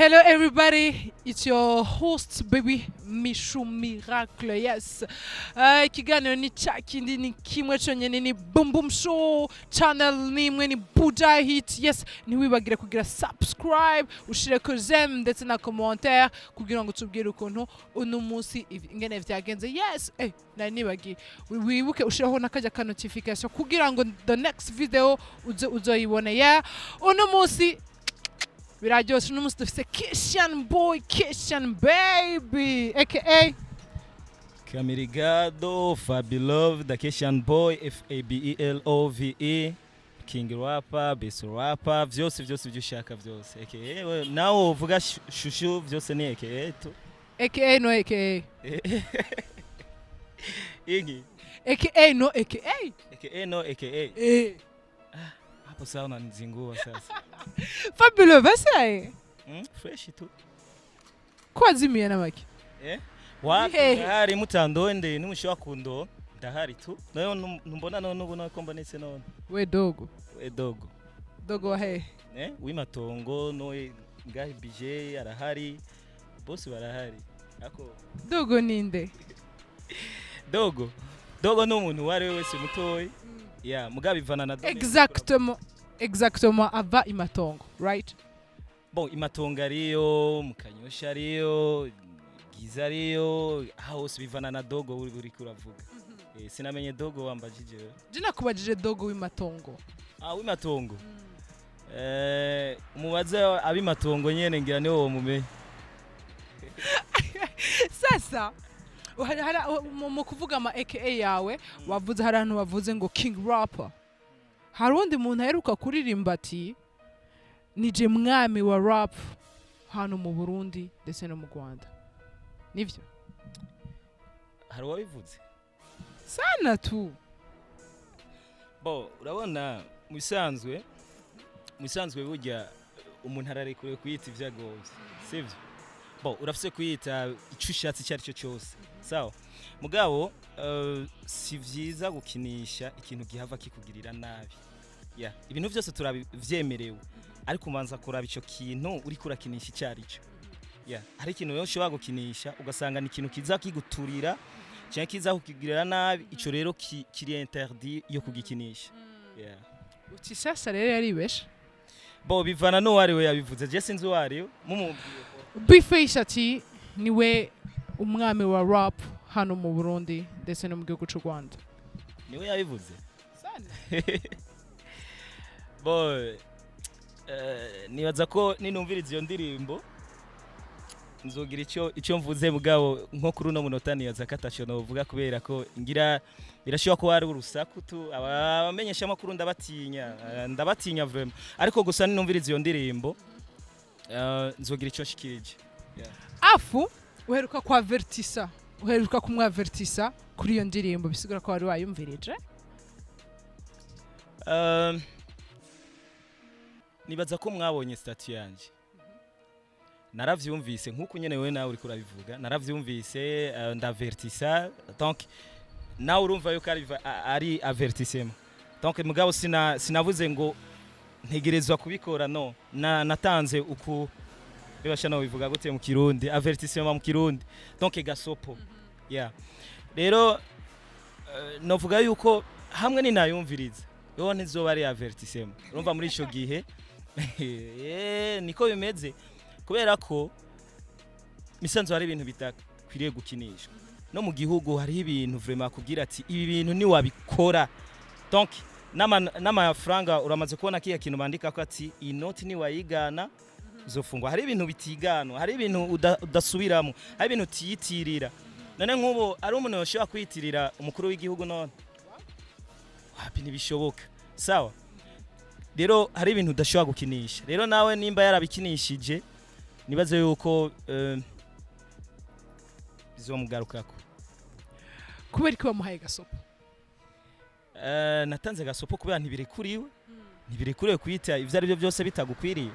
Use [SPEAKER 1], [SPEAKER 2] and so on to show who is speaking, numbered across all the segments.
[SPEAKER 1] Hello everybody, it's your host baby Mishu Miracle. Yes. Ikiganiro ni chakindi ni kimwe cyonyine ni Boom Boom Show channel nimwe ni Buja Hit. Yes, ntiwibagire kugira subscribe, ushire ko j'aime ndetse na commentaire kugira ngo tubwire ukuntu uno munsi ingene vyagenze. Yes, nari nibagiye. Wibuke ushireho nakajya ka notification kugira ngo the next video uzoyibone. Yeah. Uno munsi biraryoshe n'umunsi dufise Christian boy, Christian baby, aka
[SPEAKER 2] Kamirigado, Fabe Love, the Christian boy, Fabelove, King rapper, bass rapper, vyose vyushaka vyose, aka nawe uvuga shushu vyose ni aka tu,
[SPEAKER 1] aka no aka
[SPEAKER 2] igi
[SPEAKER 1] aka no aka
[SPEAKER 2] no aka hapo sawa unanizingua sasa.
[SPEAKER 1] Fabe Love sai
[SPEAKER 2] Fresh tu
[SPEAKER 1] kwazimiye namaki
[SPEAKER 2] wapi hari mutandonde n'umushwa kundo ndahari tu nayo numbona none ubu nakomba nese none
[SPEAKER 1] we dogo dogo
[SPEAKER 2] wimatongo no ngahi bije arahari boss barahari ako
[SPEAKER 1] dogo ninde
[SPEAKER 2] dogo no muntu wari wese mutoyi mugabivana na
[SPEAKER 1] dogo exactement ava imatongo, right?
[SPEAKER 2] Bon, imatongo ariyo mukanyosha ariyo giza ariyo hose bivana na dogo uri kuravuga. Sinamenye dogo wambajije.
[SPEAKER 1] Jina kubajije dogo w'imatongo.
[SPEAKER 2] W'imatongo. Umubaza abimatongo nyene ngira niwo wo mumenye.
[SPEAKER 1] Sasa mu kuvuga ama aka yawe wavuze hari abantu bavuze ngo king rapper. Hari undi muntu aheruka kuririmba ati nije mwami wa rap hano mu Burundi ndetse no mu Rwanda. Nivyo?
[SPEAKER 2] Hari wabivuze?
[SPEAKER 1] Sana tu.
[SPEAKER 2] Bo, urabona musanzwe burya umuntu ararekure kuyita ivyagoze. Sivyo? Bo, urafise kuyita icushatsi cyari cyo cyose. Sawa? Mugabo si vyiza gukinisha ikintu gihava kikugirira nabi. Ibintu byose turabivyemerewe ariko umanza kuraba ico kintu uri kurakinisha icyari cyo. Hari ikintu yo ushobora gukinisha ugasanga ni ikintu kiza kiguturira cyangwa kiza kukigirira nabi, ico rero kiri interdit yo kugikinisha.
[SPEAKER 1] Uti sasa rero yaribesha.
[SPEAKER 2] Bo bivana no wari we yabivuze je sinzi wari mumubwiye.
[SPEAKER 1] Bface ati niwe umwami wa rap hano mu Burundi ndetse no mu gihugu cy'u Rwanda.
[SPEAKER 2] Niwe yabivuze.
[SPEAKER 1] Sana.
[SPEAKER 2] Boy, nibaza ko ninumviriza iyo ndirimbo nzogira icyo mvuze mugabo nko kuri uno munota nibaza katasho no vuga kubera ko ngira birashobora ko ari urusaku tu abamenyesha makuru ndabatinya vraiment ariko gusa ninumviriza iyo ndirimbo nzogira icyo shikirije.
[SPEAKER 1] Afu uheruka kumwavertisa kuri iyo ndirimbo bisigura ko wari wayumvirije.
[SPEAKER 2] Nibaza ko mwabonye statut yanje naravyumvise nkuko nyene wewe nawe uri kurabivuga naravyumvise ndavertisa donc nawe urumva yuko ari avertissement donc mugabo sinavuze ngo ntegerezwa kubikora no natanze uku bibasha no bivuga gute mu Kirundi avertissement mu Kirundi donc gasopo rero novuga yuko hamwe ni nayumviriza yo ntizoba ari avertissement urumva muri ico gihe niko bimeze kubera ko misanzo hari ibintu bitakwiriye gukinisha no mu gihugu hari ibintu vraiment kugira ati ibi bintu ni wabikora donc n'amafaranga uramaze kubona kiya kintu bandika ko ati inoti ni wayigana uzofungwa. Hari ibintu bitigano, hari ibintu udasubiramo, hari ibintu tiyitirira. None nk'ubu ari umuntu yoshobora kwiyitirira umukuru w'igihugu none wapi ntibishoboka. Sawa, rero hari ibintu udashobora gukinisha. Rero nawe nimba yarabikinishije nibaze yuko bizomugarukako.
[SPEAKER 1] Kubera ko bamuhaye gasopo.
[SPEAKER 2] Natanze gasopo kubera ntibirekuriwe kwita ivyo ari byo byose bitagukwiriye.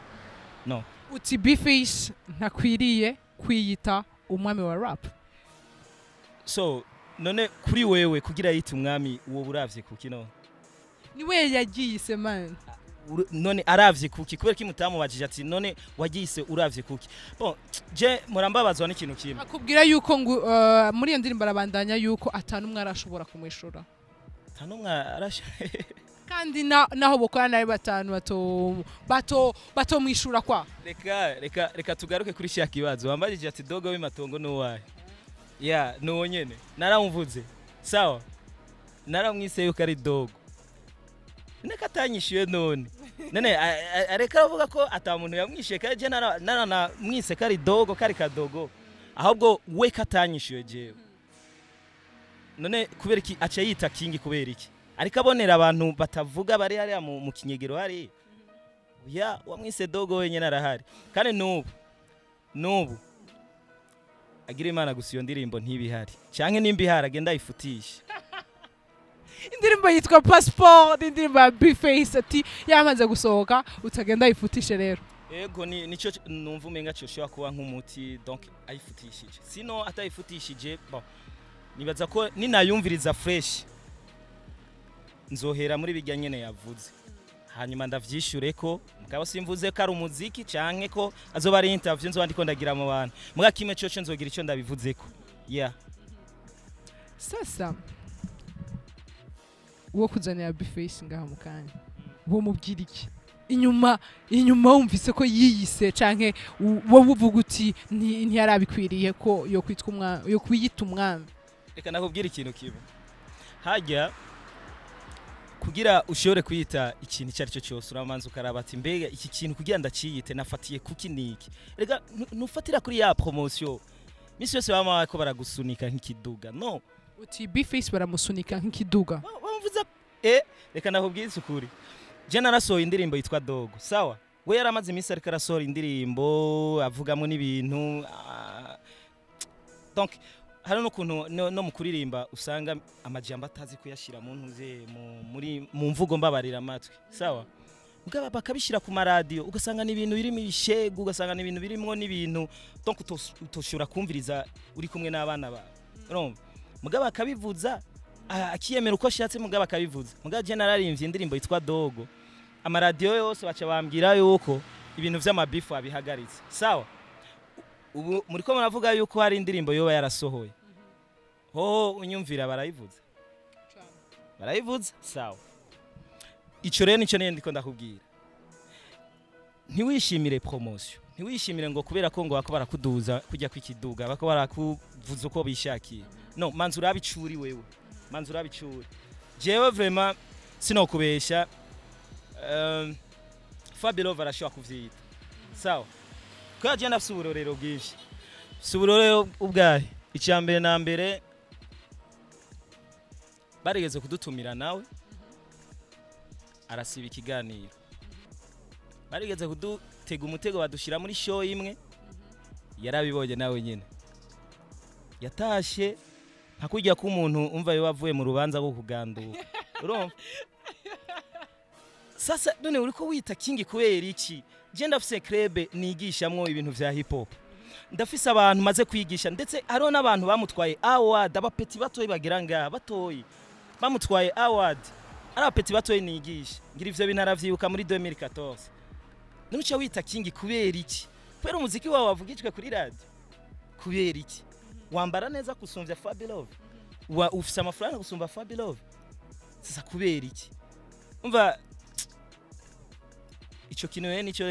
[SPEAKER 2] No.
[SPEAKER 1] Uti Bface ntakwiriye kwiyita umwami wa rap.
[SPEAKER 2] So none kuri wewe kugira yita umwami uwo buravye kuki no?
[SPEAKER 1] Niwe yagiye se man.
[SPEAKER 2] none aravye kuki kubera ko mutamubajije ati none wagise uravye kuki bon je murambabazwa n'ikintu kimwe
[SPEAKER 1] akubwira yuko ngo muri iyo ndirimbo arabandanya yuko atanumwe arashobora kumwishura
[SPEAKER 2] atanumwe
[SPEAKER 1] kandi naho bokorana ari batanu bato mwishura kwa
[SPEAKER 2] reka tugaruke kuri cya kibazo wambajije ati dogo w'imatongo n'uwaye ya nuwo nyene naramvuze sawa naramwise yuko ari dogo neka atanyishyuye none areka avuga ko atamuntu yamwishyuye kandi je narana mwise kari dogo kari kadogo ahubwo we katanyishyuye jewe none kubera iki aca yita kingi kubera iki ariko abonera abantu batavuga bari hariya mu kinyegero hari ya wamwise dogo wenyine arahari kandi nubu agira Imana gusa iyo ndirimbo ntibihari canke nimba ihari agenda ayifutisha
[SPEAKER 1] indirimbo yitwa Passport indirimbo ya Bface ati yamaze gusohoka utagenda ayifutishe rero
[SPEAKER 2] yego nico numva umenga cyo shobora kuba nk'umuti donc ayifutishije sino atayifutishije bon nibaza ko ninayumviriza fresh nzohera muri bijya nyene yavuze hanyuma ndavyishure ko mugabo simvuze ko ari umuziki canke ko azoba ari interview nzo ndiko ndagira mu bantu muga kimwe cyo nzogira ico ndabivuze ko yeah
[SPEAKER 1] sasa uwo kuzanira Bface ngaha mu kanya uwo mubwira iki inyuma wumvise ko yiyise canke wowe uvuga uti ntiyarabikwiriye ko yo kwitwa umwami yo kwiyita umwami
[SPEAKER 2] reka nakubwira ikintu kibo hajya kugira ushobore kwita ikintu cyari cyo cyose uramanza ukaraba ati mbega iki kintu kugira ndaciyite nafatiye kuki niki rega nufatira kuri ya promotion misi yose bama ko baragusunika nk'ikiduga no
[SPEAKER 1] uti Bface baramusunika nk'ikiduga
[SPEAKER 2] bamvuza reka nakubwira ukuri je narasohoye indirimbo yitwa dogo sawa we yaramaze imisi ariko arasohora indirimbo avugamo n'ibintu donc hari n'ukuntu no mu kuririmba usanga amajambo atazi kuyashira mu ntuze mu mvugo mbabarira amatwi sawa mugaba bakabishira ku maradio ugasanga n'ibintu birimo ibishego ugasanga n'ibintu birimo n'ibintu donc utoshura kumviriza uri kumwe n'abana ba urumva mugaba akabivuza akiyemera uko ashatse mugaba akabivuza mugaba je nararimbye indirimbo yitwa dogo amaradio yose baca bambwira yuko ibintu vy'amabifu abihagaritse sawa ubu muri ko muravuga yuko hari indirimbo yoba yarasohoye unyumvira barayivuza sawa ico rero nico ndiko ndakubwira ntiwishimire promotion ntiwishimire ngo kubera ko ngo bako barakuduza kujya kwikiduga bako barakuvuza uko bishakiye no manzu urabicuri wewe manzu urabicuri jewe vraiment sinokubesha Fabe Love arashobora kuvyita sawa ko yaje ndafise uburorero bwinshi suburorero ubwahe icyambere na mbere barigeze kudutumira nawe arasiba ikiganiro barigeze kudutega umutego badushira muri show imwe yarabibonye nawe nyene yatashe ntakujya ko umuntu umva yo bavuye mu rubanza rwo kuganduka urumva sasa none uriko wita kingi kubera iki je ndafise club nigishamwo ibintu vya hip hop ndafise abantu maze kwigisha ndetse hariho n'abantu bamutwaye award abapeti batoyi bagira nga batoyi bamutwaye award ari abapeti batoyi nigisha ngira ivyo bintu aravyibuka muri 2014 nuca wita kingi kubera iki kubera umuziki wawe wavugijwe kuri radio kubera iki wambara neza kusumvya Fabe Love ufise amafaranga gusumba Fabe Love sasa kubera iki umva ico kintu nico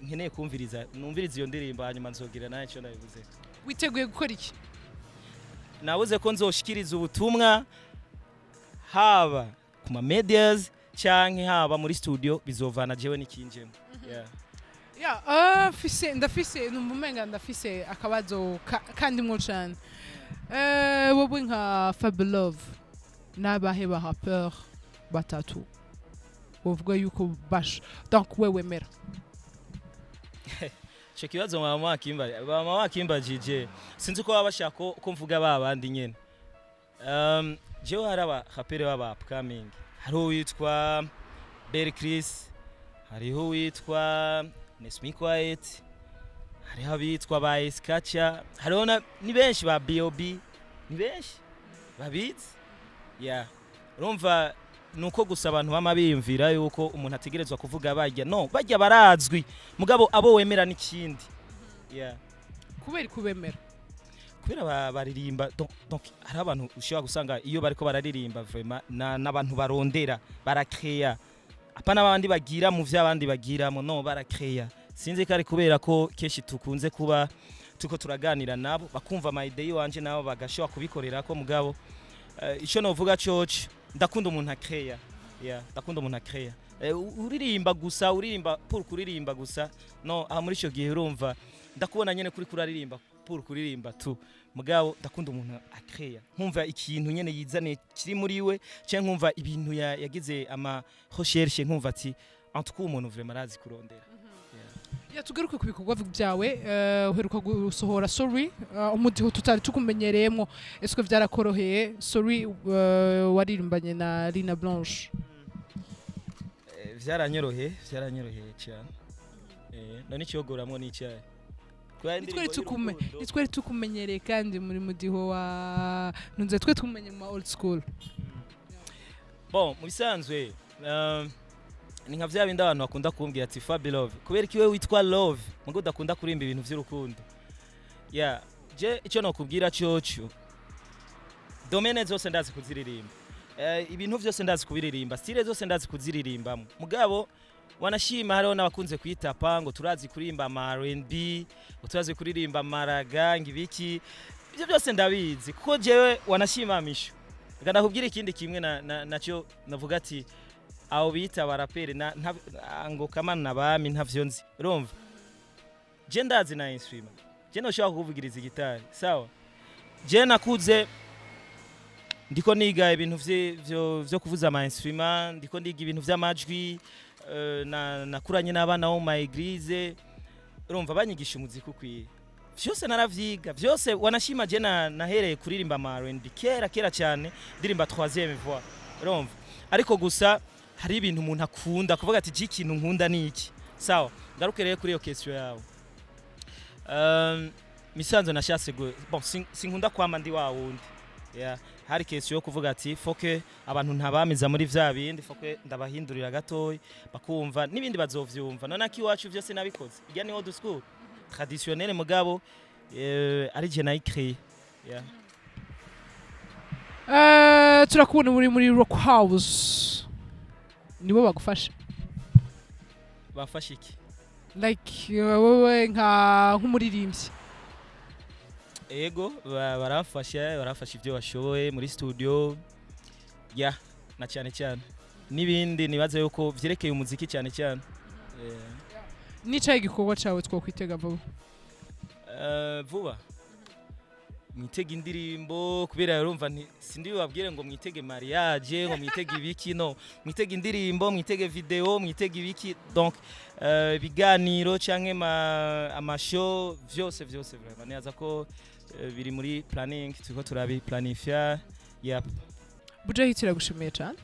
[SPEAKER 2] nkeneye kumviriza numviriza iyo ndirimbo hanyuma nzogira nayo cyo ndabivuze
[SPEAKER 1] witeguye gukora iki
[SPEAKER 2] nabuze ko nzoshikiriza ubutumwa haba ku ma medias canke haba muri studio bizovana jewe nikinjemo
[SPEAKER 1] ndafise numumenga ndafise akabazo kandi mwo cyane wowe nka Fabe Love nabahe ba rapper batatu uvuga yuko basha donc wewe mera
[SPEAKER 2] cyo kibazo mama wakimba jije sinzi ko babashaka ko mvuga babandi nyene jewe haraba rapper baba upcoming hariho witwa Berry Chris hariho witwa Nesmi Quiet hariho bitwa ba Iskacha hariho ni benshi ba BOB ni benshi babitse urumva nuko gusa abantu bama biyumvira yuko umuntu ategerezwa kuvuga bajya no bajya barazwi mugabo abo wemera n'ikindi yeah
[SPEAKER 1] kubera kubemera
[SPEAKER 2] kubera baririmba donc hari abantu ushobora gusanga iyo bariko bararirimba vraiment n'abantu barondera barakrea apana abandi bagira mu vy'abandi bagiramo no barakrea sinzi kare kubera ko keshi tukunze kuba tuko turaganira nabo bakumva my day wanje nabo bagashobora kubikorera ko mugabo ico novuga coco ndakunda umuntu akrea yeah ndakunda umuntu akrea uririmba gusa uririmba pour kuririmba gusa no aha muri cyo gihe urumva ndakubona nyene kuri kuraririmba pour kuririmba tu mugabo ndakunda umuntu akrea nkumva ikintu nyene yizane kiri muri we cyo nkumva ibintu yagize ama recherche nkumva ati en tout cas umuntu vraiment arazi kurondera
[SPEAKER 1] ya tugaruke ku bikorwa byawe uheruka gusohora sorry umudiho tutari tukumenyereyemo eske byarakoroheye sorry waririmbanye na Lina Blanche
[SPEAKER 2] vyaranyoroheye cyane none cyogoramwo n'icyayi
[SPEAKER 1] twari tukumenyereye kandi muri mudiho wa nunze twe tumenye mu old school
[SPEAKER 2] bon mu bisanzwe ni nka vya bindi abantu bakunda kumbwira ati Fabe Love kubera kiwe witwa Love mugo udakunda kurimba ibintu vy'urukundo yeah je ico no kubwira cyoco domaine zose ndazi kuziririmba ibintu vyose ndazi kubiririmba style zose ndazi kuziririmbamo mugabo wanashima hariho n'abakunze kwitapa ngo turazi kurimba ama R&B turazi kuririmba maraga ngibiki ibyo byose ndabizi kuko jewe wanashimamisha nganda kubwira ikindi kimwe naco navuga ati aho bita barapere ngo kamana nabami ntavyo nzi urumva je ndazi na instrument je no shaka kuvugiriza gitari sawa je nakuze ndiko niga ibintu vyo kuvuza ama instrument ndiko ndiga ibintu vy'amajwi nakuranye n'abana bo mu eglise urumva banyigisha umuziki ukwiye vyose naravyiga vyose wanashima je nahereye kuririmba ama R&B kera cyane ndirimba 3e voix urumva ariko gusa hari ibintu umuntu akunda kuvuga ati ikintu nkunda ni iki sawa ngaruke rero kuri iyo question yawe misanzo nashatse bon sinkunda kwama ndi wa wundi yeah hari question yo kuvuga ati foke abantu ntabamiza muri vya bindi foke ndabahindurira gatoyi bakumva nibindi bazovyumva none akiwacu vyose nabikoze irya ni old school traditionnel mugabo ari je nayicree yeah
[SPEAKER 1] turakubona muri rock house nibo bagufasha
[SPEAKER 2] bafasha iki
[SPEAKER 1] like wewe nk'umuririmbyi
[SPEAKER 2] ego barafasha ibyo bashoboye muri studio ya na cyane nibindi nibaze yuko vyerekeye umuziki cyane
[SPEAKER 1] nicaye igikorwa cawe two kwitega
[SPEAKER 2] vuba mwitege indirimbo kubera urumva sindi babwire ngo mwitege mariage ngo mwitege ibiki no mwitege indirimbo mwitege video mwitege ibiki donc biganiro canke amashow vyose vraiment neza ko biri muri planning turiko turabi planifya yep
[SPEAKER 1] Buja hitira gushimiye cyane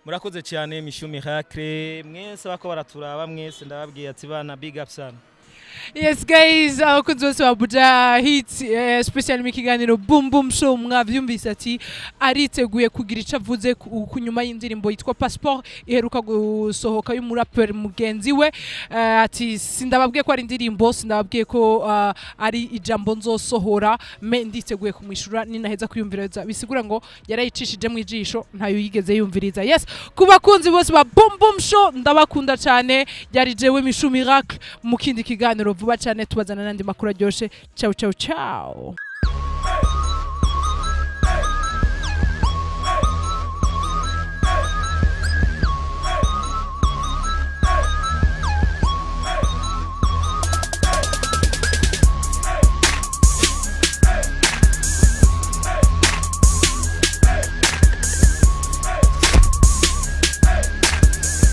[SPEAKER 2] murakoze cyane Mishu Miracle mwese bako baraturaba mwese ndababwiye ati bana big up sana.
[SPEAKER 1] Yes guys, abakunzi bose ba Buja Hit special mikiganiro Boom Boom Show mwavyumvise ati ariteguye kugira ico avuze kunyuma y'indirimbo yitwa Passport iheruka gusohoka y'umurapper mugenzi we ati sindababwiye ko ari indirimbo sindababwiye ko ari ijambo nzosohora me nditeguye kumwishura ninaheza kuyumviriza bisigura ngo yarayicishije mu ijisho ntayo yigeze yumviriza. Yes, kubakunzi bose ba Boom Boom Show ndabakunda cyane yari jewe Mishu Miracle mu kindi kiganiro vuba cyane tubazana nandi makuru aryoshe. Ciao ciao ciao.